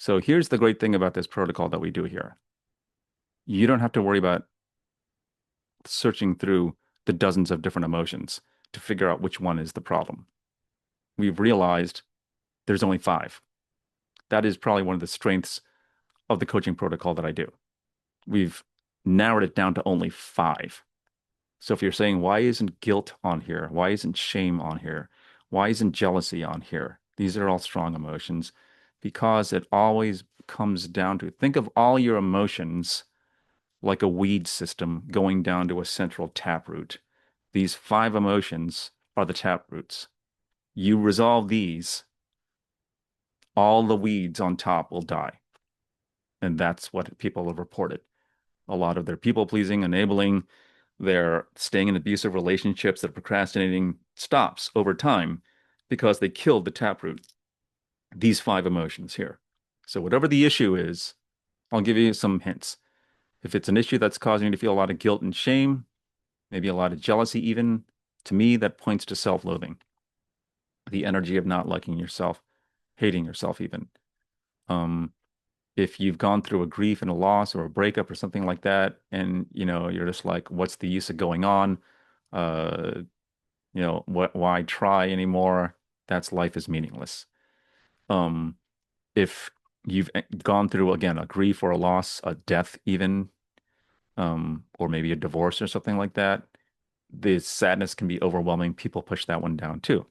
So here's the great thing about this protocol that we do here. You don't have to worry about searching through the dozens of different emotions to figure out which one is the problem. We've realized there's only five. That is probably one of the strengths of the coaching protocol that I do. We've narrowed it down to only five. So if you're saying, why isn't guilt on here? Why isn't shame on here? Why isn't jealousy on here? These are all strong emotions because it always comes down to think of all your emotions like a weed system going down to a central taproot. These five emotions are the taproots. You resolve these, all the weeds on top will die. And that's what people have reported. A lot of their people pleasing, enabling, their staying in abusive relationships, their procrastinating stops over time because they killed the taproot, these five emotions here. So, whatever the issue is, I'll give you some hints. If it's an issue that's causing you to feel a lot of guilt and shame, maybe a lot of jealousy, even, to me, that points to self loathing, the energy of not liking yourself, hating yourself, even. Um, if you've gone through a grief and a loss or a breakup or something like that, and you're just like, what's the use of going on? Uh, why try anymore? That's life is meaningless. Um, if you've gone through again a grief or a loss, a death even, or maybe a divorce or something like that, the sadness can be overwhelming. People push that one down too.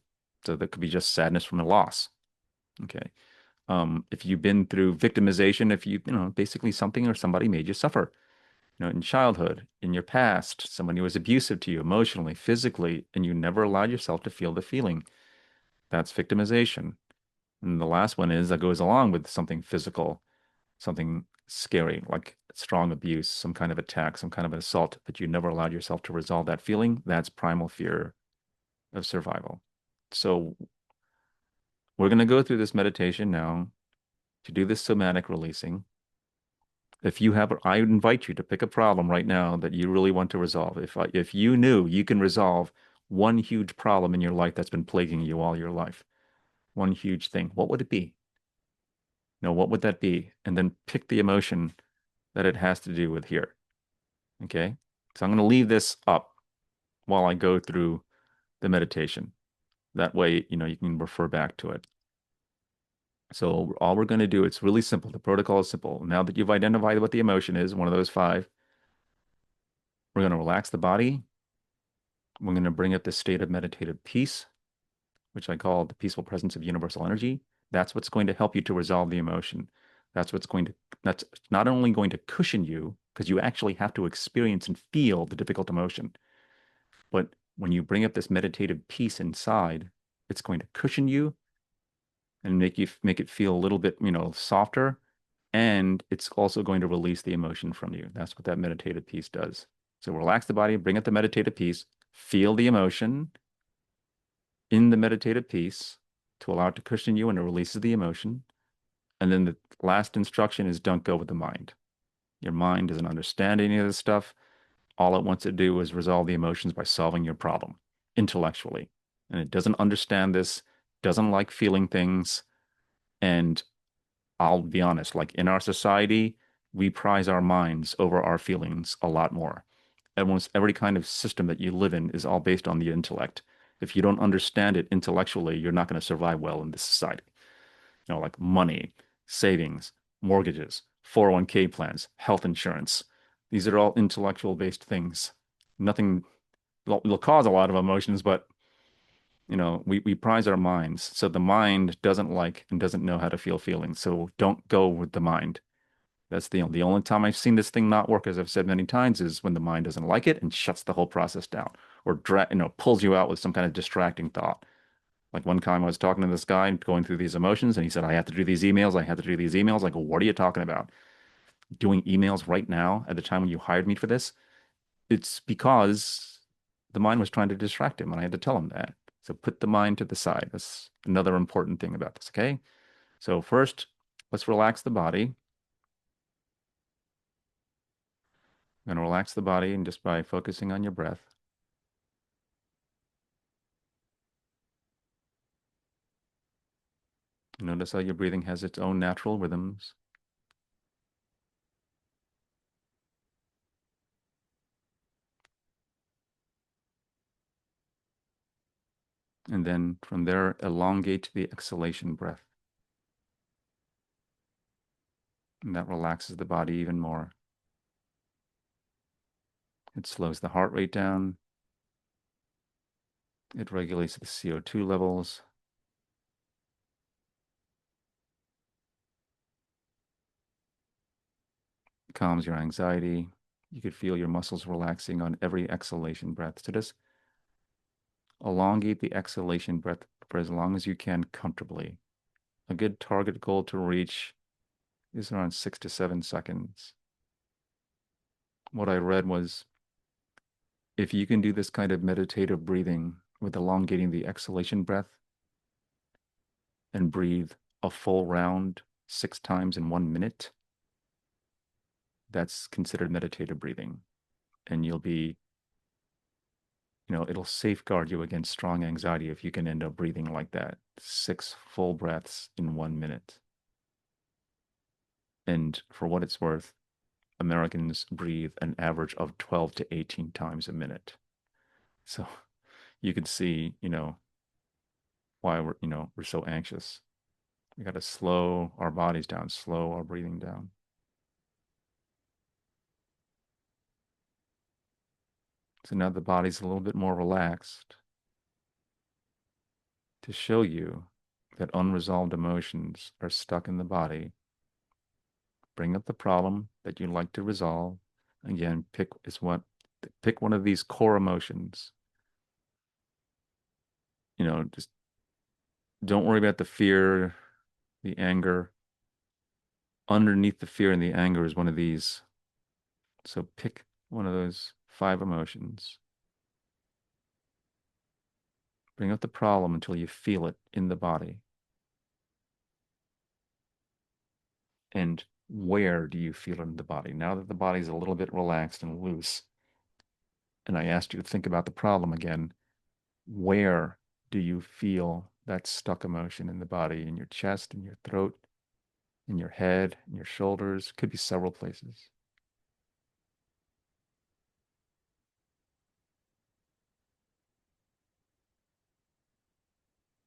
So that could be just sadness from a loss. Okay. If you've been through victimization, if basically something or somebody made you suffer, in childhood, in your past, someone who was abusive to you emotionally, physically, and you never allowed yourself to feel the feeling, that's victimization. And the last one is that goes along with something physical, something scary, like strong abuse, some kind of attack, some kind of an assault, but you never allowed yourself to resolve that feeling. That's primal fear of survival. So we're going to go through this meditation now to do this somatic releasing. I invite you to pick a problem right now that you really want to resolve. If you knew you can resolve one huge problem in your life that's been plaguing you all your life, one huge thing, what would it be? What would that be? And then pick the emotion that it has to do with here. Okay. So I'm going to leave this up while I go through the meditation. That way, you can refer back to it. So all we're going to do, it's really simple. The protocol is simple. Now that you've identified what the emotion is, one of those five, we're going to relax the body. We're going to bring up this state of meditative peace, which I call the peaceful presence of universal energy. That's what's going to help you to resolve the emotion. That's not only going to cushion you, because you actually have to experience and feel the difficult emotion, but when you bring up this meditative peace inside, it's going to cushion you and make it feel a little bit, softer. And it's also going to release the emotion from you. That's what that meditative peace does. So relax the body, bring up the meditative peace, feel the emotion in the meditative peace to allow it to cushion you and it releases the emotion. And then the last instruction is don't go with the mind. Your mind doesn't understand any of this stuff. All it wants to do is resolve the emotions by solving your problem intellectually. And it doesn't understand this, doesn't like feeling things. And I'll be honest, like in our society, we prize our minds over our feelings a lot more. Almost every kind of system that you live in is all based on the intellect. If you don't understand it intellectually, you're not going to survive well in this society. Like money, savings, mortgages, 401k plans, health insurance. These are all intellectual based things. Nothing will cause a lot of emotions, but we prize our minds. So the mind doesn't like and doesn't know how to feel feelings. So don't go with the mind. That's the only time I've seen this thing not work, as I've said many times, is when the mind doesn't like it and shuts the whole process down or pulls you out with some kind of distracting thought. Like one time I was talking to this guy going through these emotions and he said, I have to do these emails. I have to do these emails. Like, what are you talking about? Doing emails right now at the time when you hired me for this? It's because the mind was trying to distract him and I had to tell him that. So put the mind to the side. That's another important thing about this. Okay. So first, let's relax the body. I'm going to relax the body and just by focusing on your breath. Notice how your breathing has its own natural rhythms. And then from there, elongate the exhalation breath. And that relaxes the body even more. It slows the heart rate down. It regulates the CO2 levels. Calms your anxiety. You could feel your muscles relaxing on every exhalation breath. So just elongate the exhalation breath for as long as you can comfortably. A good target goal to reach is around 6 to 7 seconds. What I read was if you can do this kind of meditative breathing with elongating the exhalation breath and breathe a full round 6 times in 1 minute, that's considered meditative breathing. And you'll be, it'll safeguard you against strong anxiety if you can end up breathing like that 6 full breaths in 1 minute. And for what it's worth, Americans breathe an average of 12 to 18 times a minute. So you could see, why we're so anxious. We got to slow our bodies down, slow our breathing down. So now the body's a little bit more relaxed to show you that unresolved emotions are stuck in the body. Bring up the problem that you'd like to resolve. Again, pick one of these core emotions. Just don't worry about the fear, the anger. Underneath the fear and the anger is one of these. So pick one of those 5 emotions. Bring up the problem until you feel it in the body. And where do you feel it in the body? Now that the body's a little bit relaxed and loose, and I asked you to think about the problem again, where do you feel that stuck emotion in the body? In your chest, in your throat, in your head, in your shoulders? Could be several places.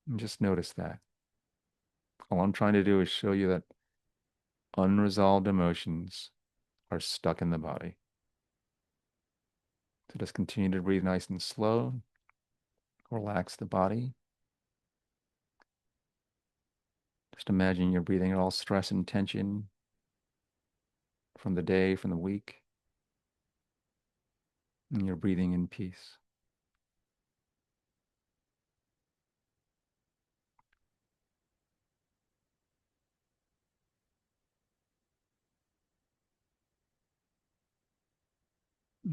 And just notice that. All I'm trying to do is show you that unresolved emotions are stuck in the body. So just continue to breathe nice and slow. Relax the body. Just imagine you're breathing all stress and tension from the day, from the week, and you're breathing in peace.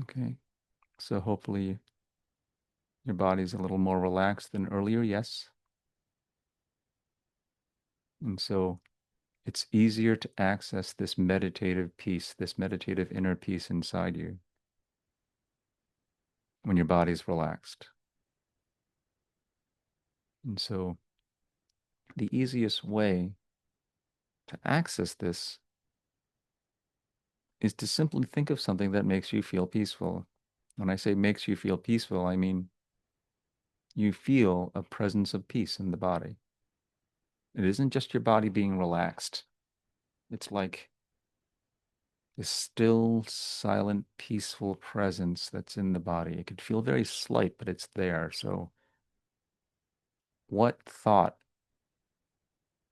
Okay. So hopefully your body's a little more relaxed than earlier, yes. And so it's easier to access this meditative peace, this meditative inner peace inside you when your body's relaxed. And so the easiest way to access this is to simply think of something that makes you feel peaceful. When I say makes you feel peaceful, I mean you feel a presence of peace in the body. It isn't just your body being relaxed. It's like this still, silent, peaceful presence that's in the body. It could feel very slight, but it's there. So what thought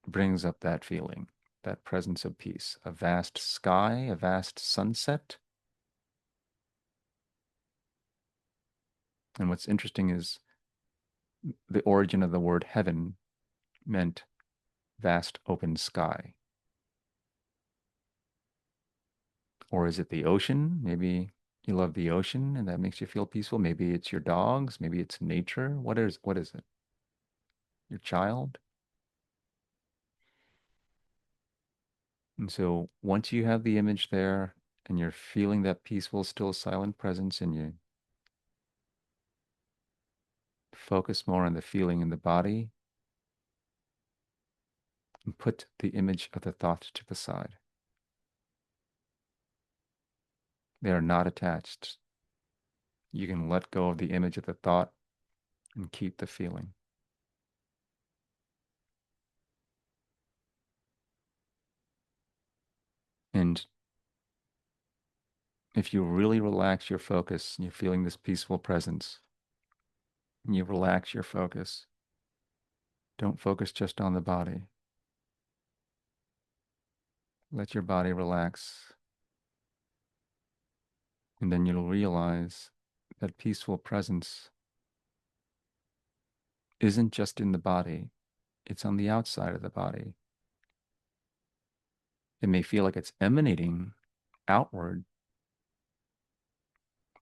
brings up that feeling, that presence of peace? A vast sky, a vast sunset? And what's interesting is the origin of the word heaven meant vast open sky. Or is it the ocean? Maybe you love the ocean and that makes you feel peaceful. Maybe it's your dogs. Maybe it's nature. What is it? Your child? And so once you have the image there and you're feeling that peaceful, still silent presence in you, focus more on the feeling in the body and put the image of the thought to the side. They are not attached. You can let go of the image of the thought and keep the feeling. And if you really relax your focus and you're feeling this peaceful presence, and you relax your focus, don't focus just on the body. Let your body relax. And then you'll realize that peaceful presence isn't just in the body, it's on the outside of the body. It may feel like it's emanating outward,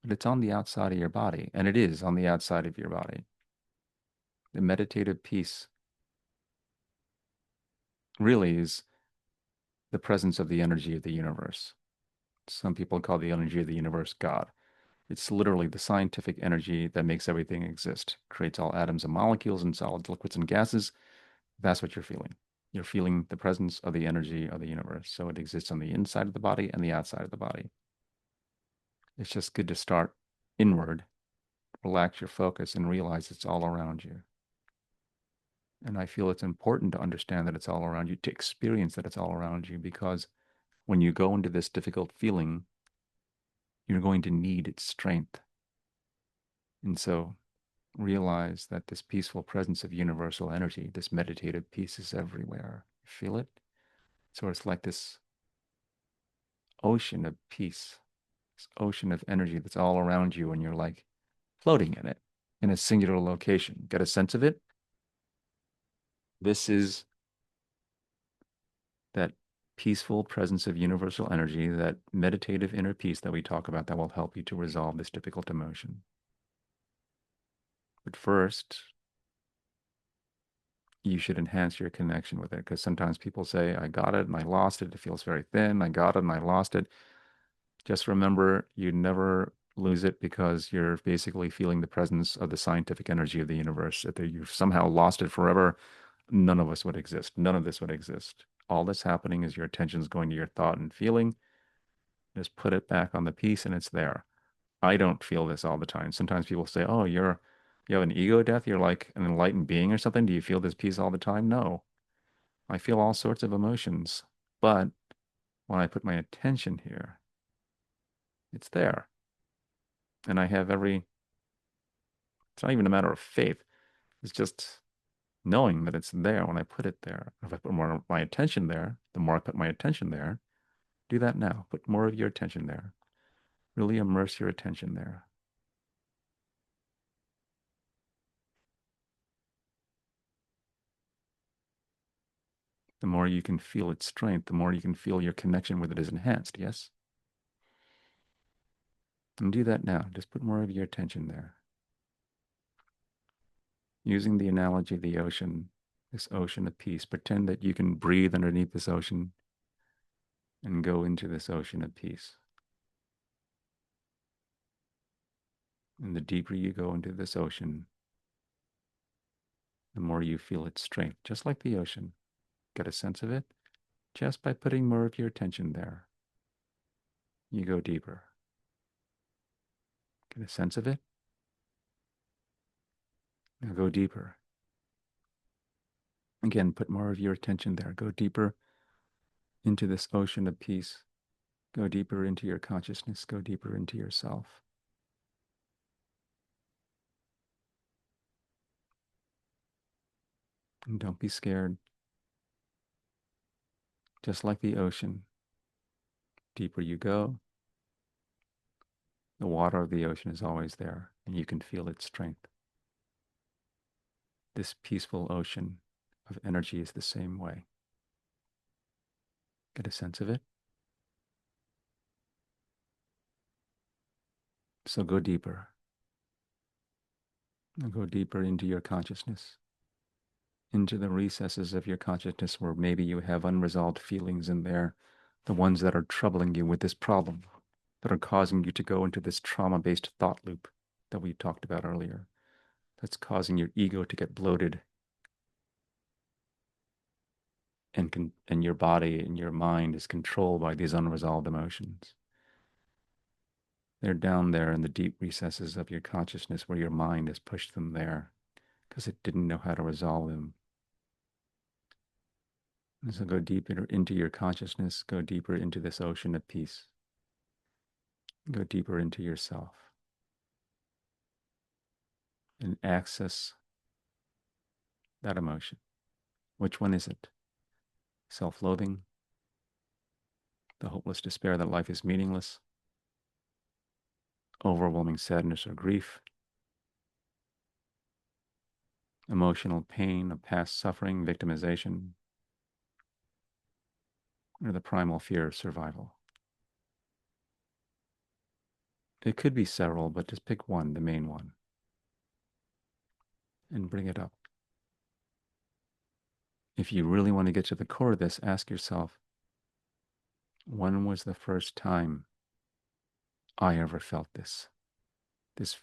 but it's on the outside of your body, and it is on the outside of your body. The meditative peace really is the presence of the energy of the universe. Some people call the energy of the universe God. It's literally the scientific energy that makes everything exist, creates all atoms and molecules and solids, liquids, and gases. That's what you're feeling. You're feeling the presence of the energy of the universe. So it exists on the inside of the body and the outside of the body. It's just good to start inward, relax your focus, and realize it's all around you. And I feel it's important to understand that it's all around you, to experience that it's all around you, because when you go into this difficult feeling, you're going to need its strength. And so realize that this peaceful presence of universal energy, this meditative peace, is everywhere. You feel it? So it's like this ocean of peace, this ocean of energy that's all around you, and you're like floating in it in a singular location. Get a sense of it? This is that peaceful presence of universal energy, that meditative inner peace that we talk about that will help you to resolve this difficult emotion. But first, you should enhance your connection with it, because sometimes people say, I got it and I lost it. It feels very thin. I got it and I lost it. Just remember, you never lose it because you're basically feeling the presence of the scientific energy of the universe. If you've somehow lost it forever, none of us would exist. None of this would exist. All that's happening is your attention is going to your thought and feeling. Just put it back on the piece and it's there. I don't feel this all the time. Sometimes people say, oh, you have an ego death. You're like an enlightened being or something. Do you feel this peace all the time? No, I feel all sorts of emotions. But when I put my attention here, it's there. And I have it's not even a matter of faith. It's just knowing that it's there when I put it there. If I put more of my attention there, the more I put my attention there, do that now. Put more of your attention there. Really immerse your attention there. The more you can feel its strength, the more you can feel your connection with it is enhanced, yes? And do that now. Just put more of your attention there. Using the analogy of the ocean, this ocean of peace, pretend that you can breathe underneath this ocean and go into this ocean of peace. And the deeper you go into this ocean, the more you feel its strength, just like the ocean. Get a sense of it just by putting more of your attention there. You go deeper. Get a sense of it. Now go deeper. Again, put more of your attention there. Go deeper into this ocean of peace. Go deeper into your consciousness. Go deeper into yourself. And don't be scared. Just like the ocean, deeper you go, the water of the ocean is always there, and you can feel its strength. This peaceful ocean of energy is the same way. Get a sense of it? So go deeper. Now go deeper into your consciousness, into the recesses of your consciousness where maybe you have unresolved feelings in there, the ones that are troubling you with this problem, that are causing you to go into this trauma-based thought loop that we talked about earlier, that's causing your ego to get bloated. and your body and your mind is controlled by these unresolved emotions. They're down there in the deep recesses of your consciousness where your mind has pushed them there because it didn't know how to resolve them. And so go deeper into your consciousness, go deeper into this ocean of peace, go deeper into yourself, and access that emotion. Which one is it? Self-loathing, the hopeless despair that life is meaningless, overwhelming sadness or grief, emotional pain of past suffering, victimization, or the primal fear of survival. It could be several, but just pick one, the main one, and bring it up. If you really want to get to the core of this, ask yourself, when was the first time I ever felt this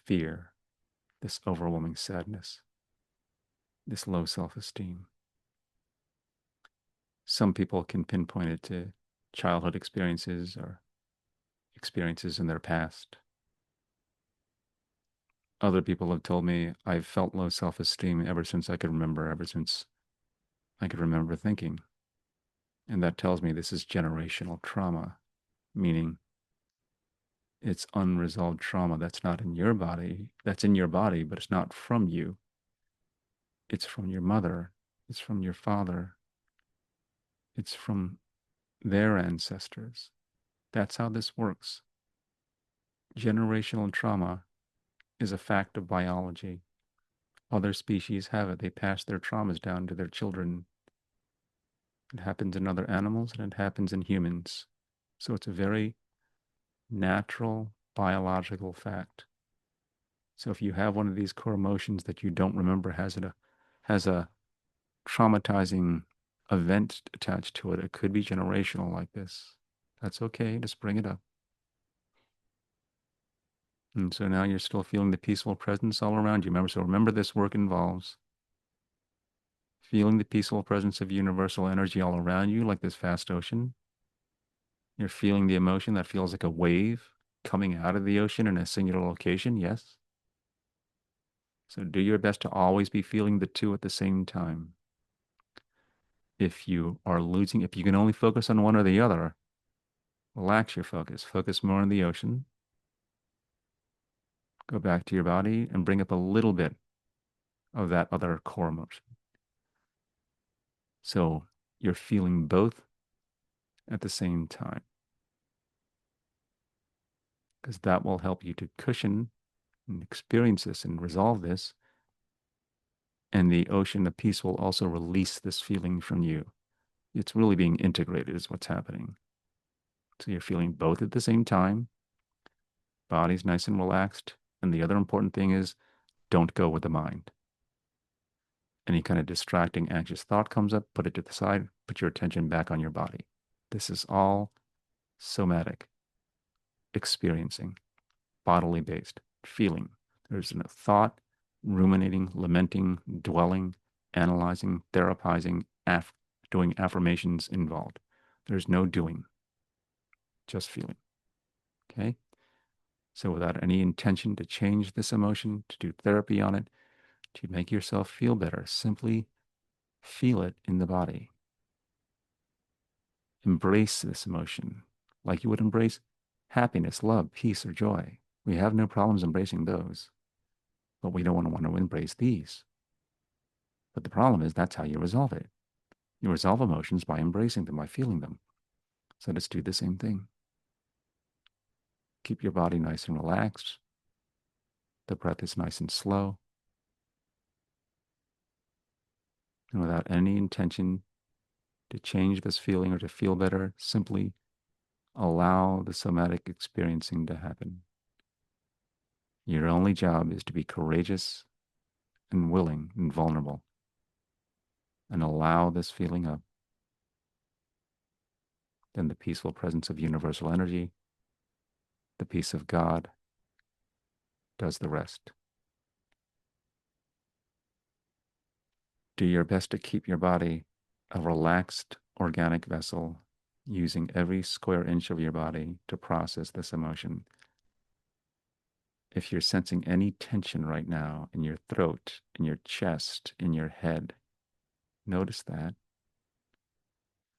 fear, this overwhelming sadness, this low self-esteem? Some people can pinpoint it to childhood experiences or experiences in their past. Other people have told me I've felt low self-esteem ever since I could remember, ever since I could remember thinking. And that tells me this is generational trauma, meaning it's unresolved trauma that's not in your body, that's in your body, but it's not from you. It's from your mother, it's from your father, it's from their ancestors. That's how this works. Generational trauma is a fact of biology. Other species have it. They pass their traumas down to their children. It happens in other animals and it happens in humans. So it's a very natural biological fact. So if you have one of these core emotions that you don't remember has a traumatizing event attached to it, it could be generational like this. That's okay. Just bring it up. And so now you're still feeling the peaceful presence all around you. Remember this work involves feeling the peaceful presence of universal energy all around you like this vast ocean. You're feeling the emotion that feels like a wave coming out of the ocean in a singular location, yes? So do your best to always be feeling the two at the same time. If you can only focus on one or the other, relax your focus. Focus more on the ocean. Go back to your body and bring up a little bit of that other core emotion. So you're feeling both at the same time, because that will help you to cushion and experience this and resolve this. And the ocean of peace will also release this feeling from you. It's really being integrated is what's happening. So you're feeling both at the same time. Body's nice and relaxed. And the other important thing is don't go with the mind. Any kind of distracting, anxious thought comes up, put it to the side, put your attention back on your body. This is all somatic, experiencing, bodily based, feeling. There's no thought, ruminating, lamenting, dwelling, analyzing, therapizing, doing affirmations involved. There's no doing, just feeling. Okay? So without any intention to change this emotion, to do therapy on it, to make yourself feel better, simply feel it in the body. Embrace this emotion like you would embrace happiness, love, peace, or joy. We have no problems embracing those, but we don't want to embrace these. But the problem is that's how you resolve it. You resolve emotions by embracing them, by feeling them. So let's do the same thing. Keep your body nice and relaxed. The breath is nice and slow. And without any intention to change this feeling or to feel better, simply allow the somatic experiencing to happen. Your only job is to be courageous and willing and vulnerable and allow this feeling up. Then the peaceful presence of universal energy, the peace of God, does the rest. Do your best to keep your body a relaxed, organic vessel, using every square inch of your body to process this emotion. If you're sensing any tension right now in your throat, in your chest, in your head, notice that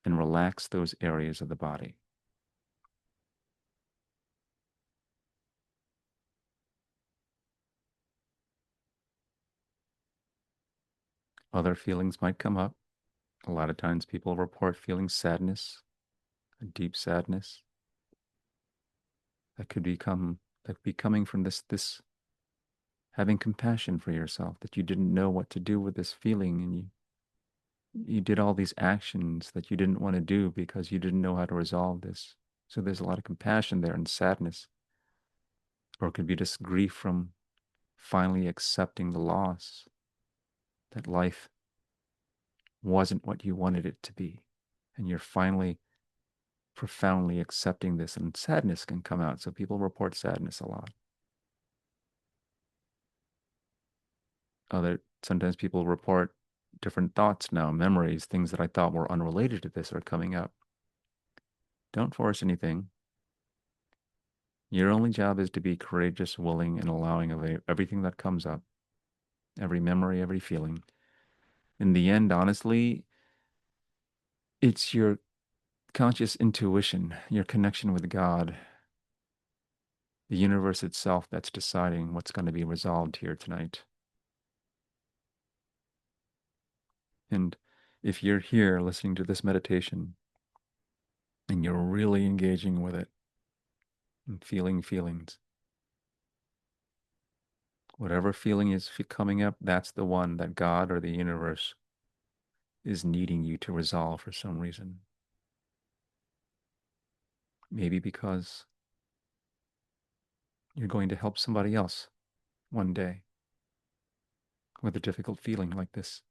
and relax those areas of the body. Other feelings might come up. A lot of times people report feeling sadness, a deep sadness that could be coming from this having compassion for yourself, that you didn't know what to do with this feeling, and you did all these actions that you didn't want to do because you didn't know how to resolve this. So there's a lot of compassion there and sadness. Or it could be just grief from finally accepting the loss, that life wasn't what you wanted it to be. And you're finally profoundly accepting this, and sadness can come out. So people report sadness a lot. Sometimes people report different thoughts now, memories, things that I thought were unrelated to this are coming up. Don't force anything. Your only job is to be courageous, willing, and allowing of everything that comes up, every memory, every feeling. In the end, honestly, it's your conscious intuition, your connection with God, the universe itself that's deciding what's going to be resolved here tonight. And if you're here listening to this meditation and you're really engaging with it and feeling feelings, whatever feeling is coming up, that's the one that God or the universe is needing you to resolve for some reason. Maybe because you're going to help somebody else one day with a difficult feeling like this.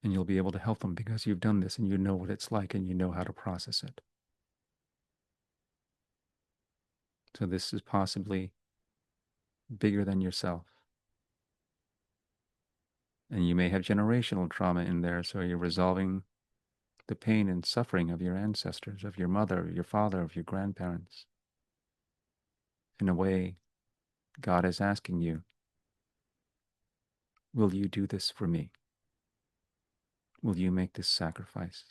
And you'll be able to help them because you've done this and you know what it's like and you know how to process it. So this is possibly bigger than yourself. And you may have generational trauma in there, so you're resolving the pain and suffering of your ancestors, of your mother, of your father, of your grandparents. In a way, God is asking you, will you do this for me? Will you make this sacrifice?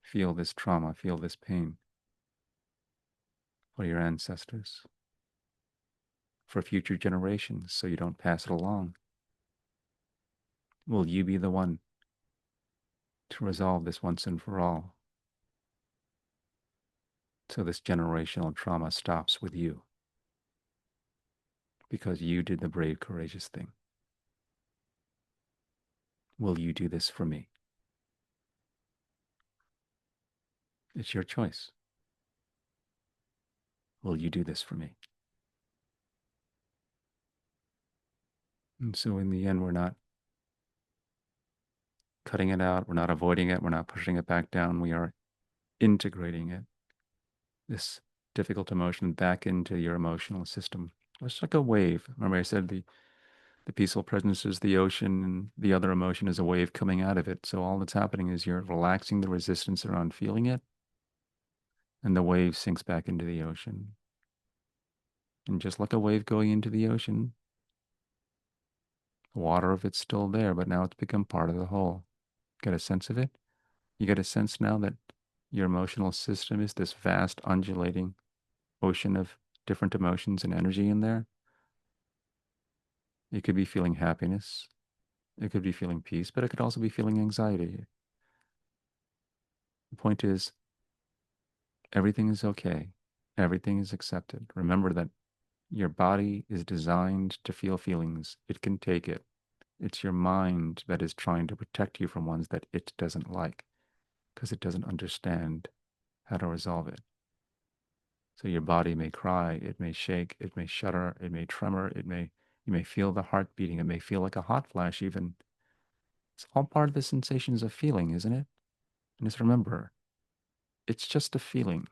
Feel this trauma, feel this pain for your ancestors, for future generations, so you don't pass it along. Will you be the one to resolve this once and for all, so this generational trauma stops with you, because you did the brave, courageous thing? Will you do this for me? It's your choice. Will you do this for me? And so in the end, we're not cutting it out, we're not avoiding it, we're not pushing it back down, we are integrating it, this difficult emotion, back into your emotional system. It's like a wave. Remember I said the peaceful presence is the ocean and the other emotion is a wave coming out of it. So all that's happening is you're relaxing the resistance around feeling it, and the wave sinks back into the ocean. And just like a wave going into the ocean, the water of it's still there, but now it's become part of the whole. Get a sense of it? You get a sense now that your emotional system is this vast, undulating ocean of different emotions and energy in there. You could be feeling happiness. It could be feeling peace, but it could also be feeling anxiety. The point is, everything is okay. Everything is accepted. Remember that your body is designed to feel feelings. It can take it. It's your mind that is trying to protect you from ones that it doesn't like because it doesn't understand how to resolve it. So your body may cry, it may shake, it may shudder, it may tremor, you may feel the heart beating, it may feel like a hot flash even. It's all part of the sensations of feeling, isn't it? And just remember, it's just a feeling,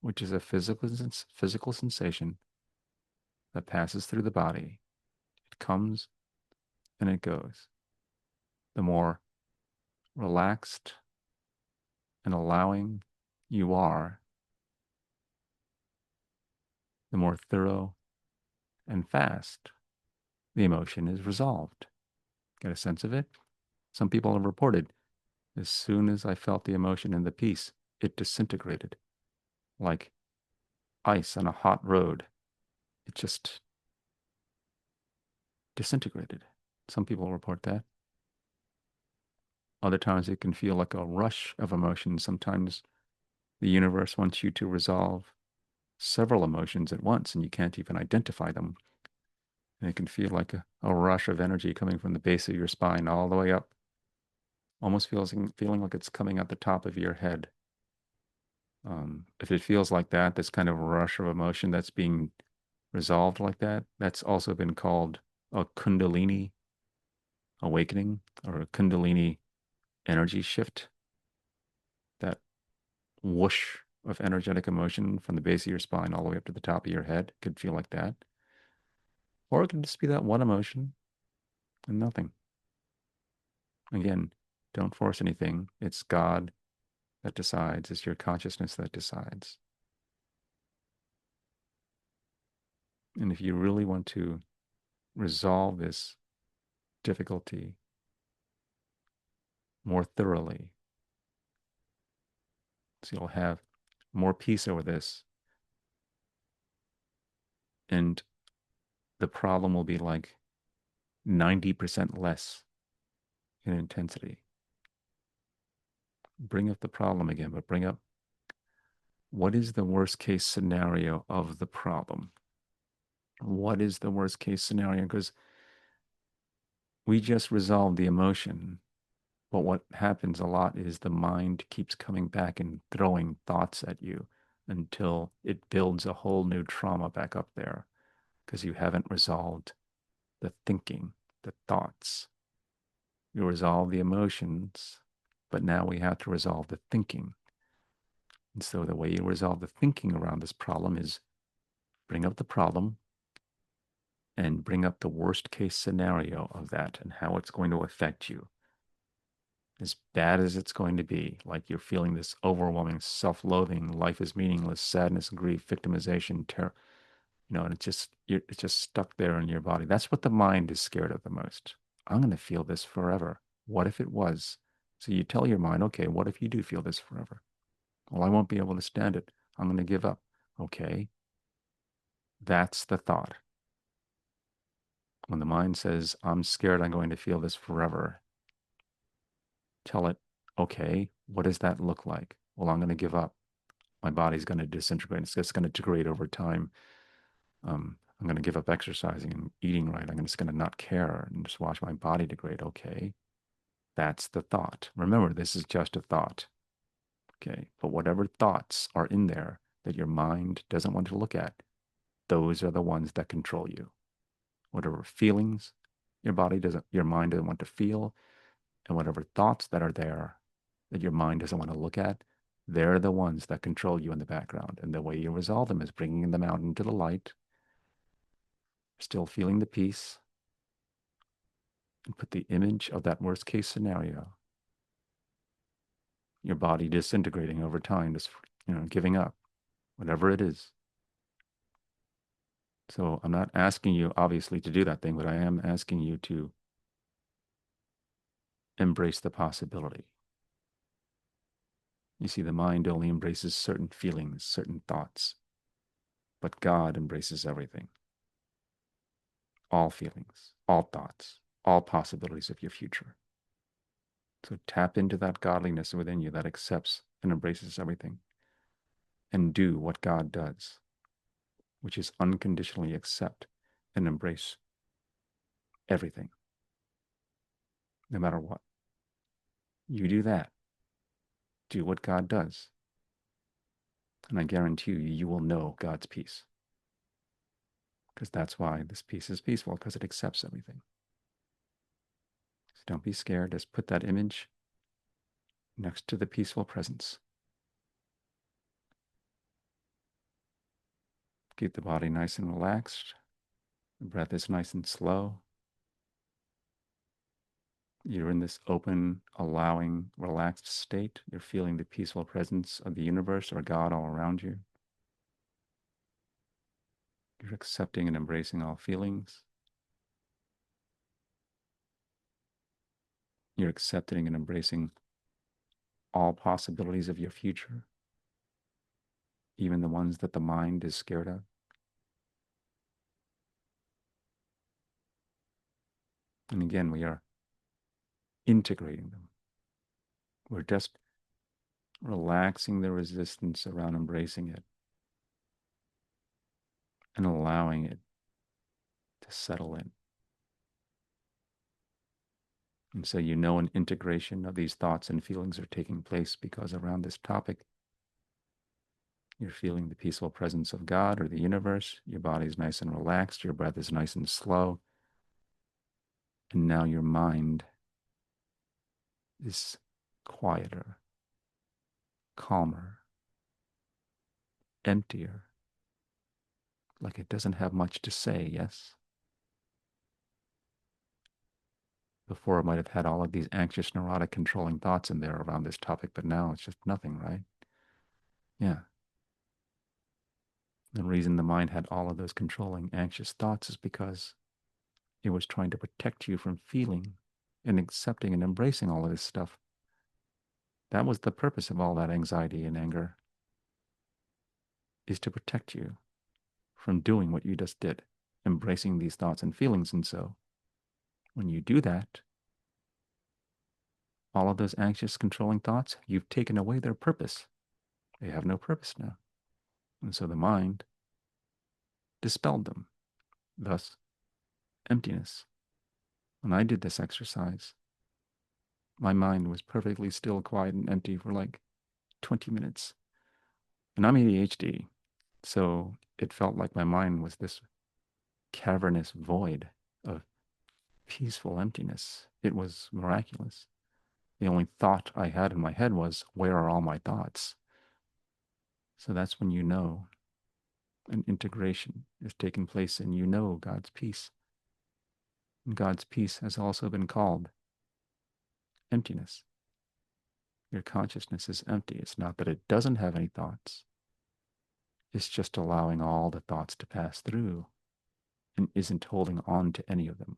which is a physical sensation that passes through the body. It comes and it goes. the more relaxed and allowing you are, the more thorough and fast the emotion is resolved. Get a sense of it? Some people have reported, as soon as I felt the emotion in the piece, it disintegrated like ice on a hot road. It just disintegrated. Some people report that. Other times it can feel like a rush of emotions. Sometimes the universe wants you to resolve several emotions at once and you can't even identify them. And it can feel like a rush of energy coming from the base of your spine all the way up. Almost feeling like it's coming at the top of your head. If it feels like that, this kind of rush of emotion that's being resolved like that, that's also been called a Kundalini awakening or a Kundalini energy shift. That whoosh of energetic emotion from the base of your spine all the way up to the top of your head could feel like that. Or it could just be that one emotion and nothing. Again, don't force anything. It's God that decides, it's your consciousness that decides. And if you really want to resolve this difficulty more thoroughly, so you'll have more peace over this, and the problem will be like 90% less in intensity. Bring up the problem again, but bring up what is the worst case scenario of the problem? What is the worst case scenario? Because we just resolved the emotion, but what happens a lot is the mind keeps coming back and throwing thoughts at you until it builds a whole new trauma back up there because you haven't resolved the thinking, the thoughts. You resolve the emotions, but now we have to resolve the thinking. And so the way you resolve the thinking around this problem is bring up the problem and bring up the worst case scenario of that and how it's going to affect you. As bad as it's going to be, like you're feeling this overwhelming self-loathing, life is meaningless, sadness, grief, victimization, terror, and it's just stuck there in your body. That's what the mind is scared of the most. I'm going to feel this forever. What if it was? So you tell your mind, okay, what if you do feel this forever? Well, I won't be able to stand it. I'm going to give up. Okay, that's the thought. When the mind says, I'm scared I'm going to feel this forever, tell it, okay, what does that look like? Well, I'm going to give up. My body's going to disintegrate. It's just going to degrade over time. I'm going to give up exercising and eating right. I'm just going to not care and just watch my body degrade. Okay, that's the thought. Remember, this is just a thought. Okay, but whatever thoughts are in there that your mind doesn't want to look at, those are the ones that control you. Whatever feelings your mind doesn't want to feel, and whatever thoughts that are there that your mind doesn't want to look at, they're the ones that control you in the background. And the way you resolve them is bringing them out into the light, still feeling the peace, and put the image of that worst case scenario, your body disintegrating over time, just, giving up, whatever it is. So I'm not asking you, obviously, to do that thing, but I am asking you to embrace the possibility. You see, the mind only embraces certain feelings, certain thoughts, but God embraces everything, all feelings, all thoughts, all possibilities of your future. So tap into that godliness within you that accepts and embraces everything and do what God does, which is unconditionally accept and embrace everything, no matter what. You do that. Do what God does. And I guarantee you, you will know God's peace. Because that's why this peace is peaceful, because it accepts everything. So don't be scared. Just put that image next to the peaceful presence. Keep the body nice and relaxed. The breath is nice and slow. You're in this open, allowing, relaxed state. You're feeling the peaceful presence of the universe or God all around you. You're accepting and embracing all feelings. You're accepting and embracing all possibilities of your future, even the ones that the mind is scared of. And again, we are integrating them. We're just relaxing the resistance around embracing it and allowing it to settle in. And so you know an integration of these thoughts and feelings are taking place because around this topic, you're feeling the peaceful presence of God or the universe. Your body's nice and relaxed. Your breath is nice and slow. And now your mind is quieter, calmer, emptier, like it doesn't have much to say, yes? Before it might have had all of these anxious, neurotic, controlling thoughts in there around this topic, but now it's just nothing, right? Yeah. The reason the mind had all of those controlling, anxious thoughts is because it was trying to protect you from feeling and accepting and embracing all of this stuff. That was the purpose of all that anxiety and anger, is to protect you from doing what you just did, embracing these thoughts and feelings. And so when you do that, all of those anxious, controlling thoughts, you've taken away their purpose. They have no purpose now. And so the mind dispelled them, thus emptiness. When I did this exercise, my mind was perfectly still, quiet, and empty for like 20 minutes. And I'm ADHD, so it felt like my mind was this cavernous void of peaceful emptiness. It was miraculous. The only thought I had in my head was, where are all my thoughts? So that's when you know an integration is taking place and you know God's peace. And God's peace has also been called emptiness. Your consciousness is empty. It's not that it doesn't have any thoughts. It's just allowing all the thoughts to pass through and isn't holding on to any of them.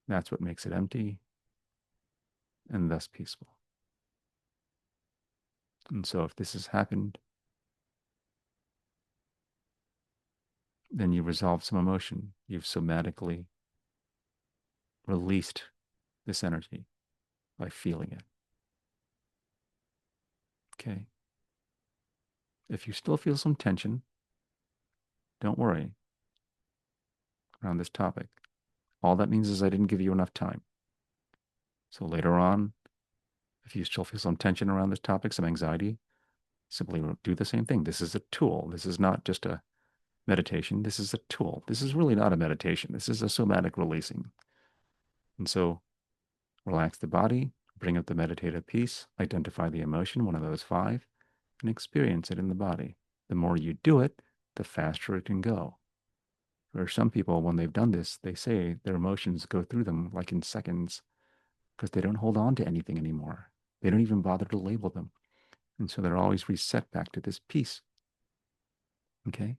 That's what makes it empty and thus peaceful. And so if this has happened, then you resolve some emotion. You've somatically released this energy by feeling it. Okay. If you still feel some tension, don't worry around this topic. All that means is I didn't give you enough time. So later on, if you still feel some tension around this topic, some anxiety, simply do the same thing. This is a tool. This is not just a meditation. This is a tool. This is really not a meditation. This is a somatic releasing. And so relax the body, bring up the meditative piece, identify the emotion, one of those five, and experience it in the body. The more you do it, the faster it can go. For some people, when they've done this, they say their emotions go through them like in seconds because they don't hold on to anything anymore. They don't even bother to label them. And so they're always reset back to this peace. Okay?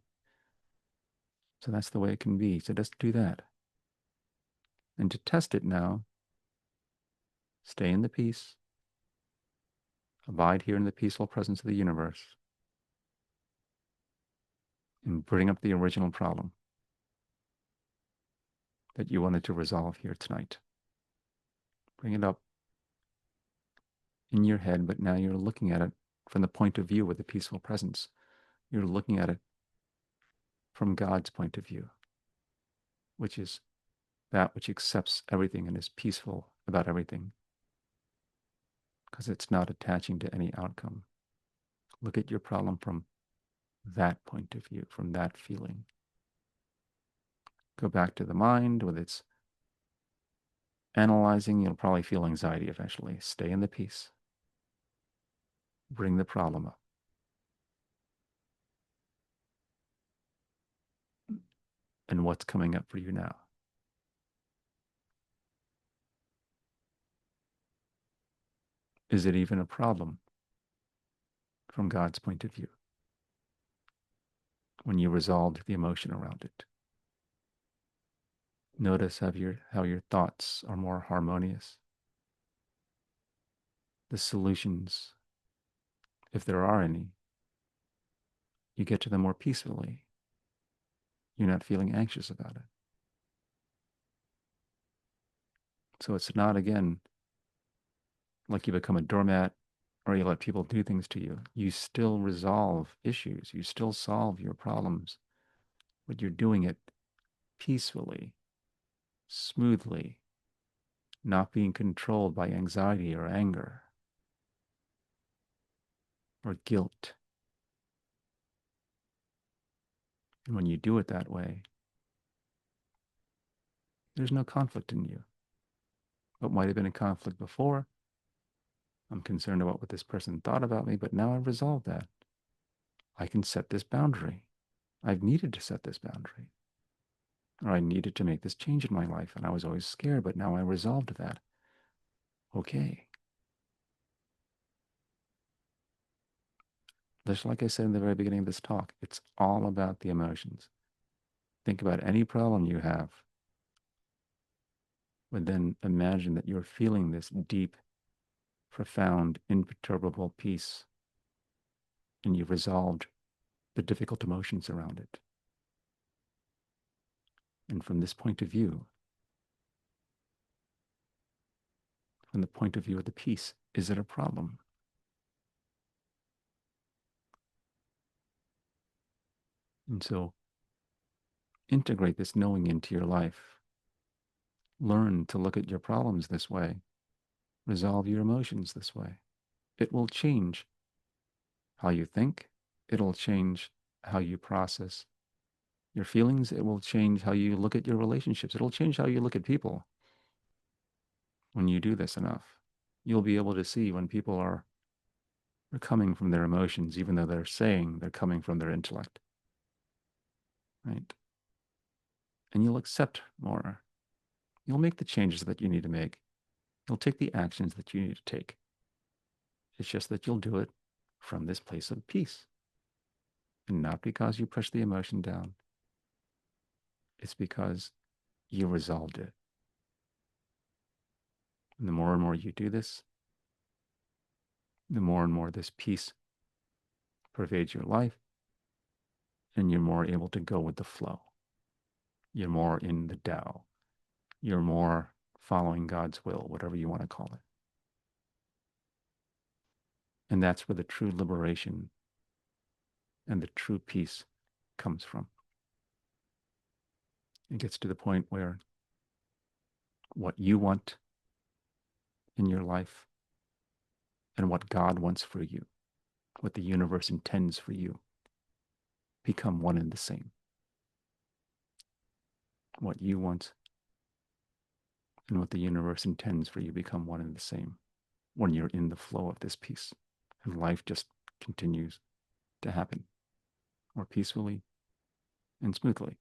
So that's the way it can be. So just do that. And to test it now, stay in the peace, abide here in the peaceful presence of the universe, and bring up the original problem that you wanted to resolve here tonight. Bring it up in your head, but now you're looking at it from the point of view of the peaceful presence. You're looking at it from God's point of view, which is that which accepts everything and is peaceful about everything because it's not attaching to any outcome. Look at your problem from that point of view, from that feeling. Go back to the mind with its analyzing. You'll probably feel anxiety eventually. Stay in the peace. Bring the problem up. And what's coming up for you now? Is it even a problem from God's point of view when you resolved the emotion around it? Notice how your thoughts are more harmonious. The solutions, if there are any, you get to them more peacefully. You're not feeling anxious about it. So it's not, again, like you become a doormat or you let people do things to you. You still resolve issues. You still solve your problems, but you're doing it peacefully, smoothly, not being controlled by anxiety or anger or guilt. And when you do it that way, there's no conflict in you. What might have been a conflict before, I'm concerned about what this person thought about me, but now I've resolved that. I can set this boundary. I've needed to set this boundary. Or I needed to make this change in my life, and I was always scared, but now I resolved that. Okay. Just like I said in the very beginning of this talk, it's all about the emotions. Think about any problem you have, but then imagine that you're feeling this deep, profound, imperturbable peace, and you've resolved the difficult emotions around it. And from this point of view, from the point of view of the peace, is it a problem? And so integrate this knowing into your life. Learn to look at your problems this way. Resolve your emotions this way. It will change how you think. It'll change how you process your feelings. It will change how you look at your relationships. It'll change how you look at people. When you do this enough, you'll be able to see when people are coming from their emotions, even though they're saying they're coming from their intellect. Right? And you'll accept more. You'll make the changes that you need to make. You'll take the actions that you need to take. It's just that you'll do it from this place of peace. And not because you push the emotion down. It's because you resolved it. And the more and more you do this, the more and more this peace pervades your life, and you're more able to go with the flow. You're more in the Tao. You're more following God's will, whatever you want to call it. And that's where the true liberation and the true peace comes from. It gets to the point where what you want in your life and what God wants for you, what the universe intends for you, become one and the same. What you want and what the universe intends for you become one and the same when you're in the flow of this peace. And life just continues to happen more peacefully and smoothly.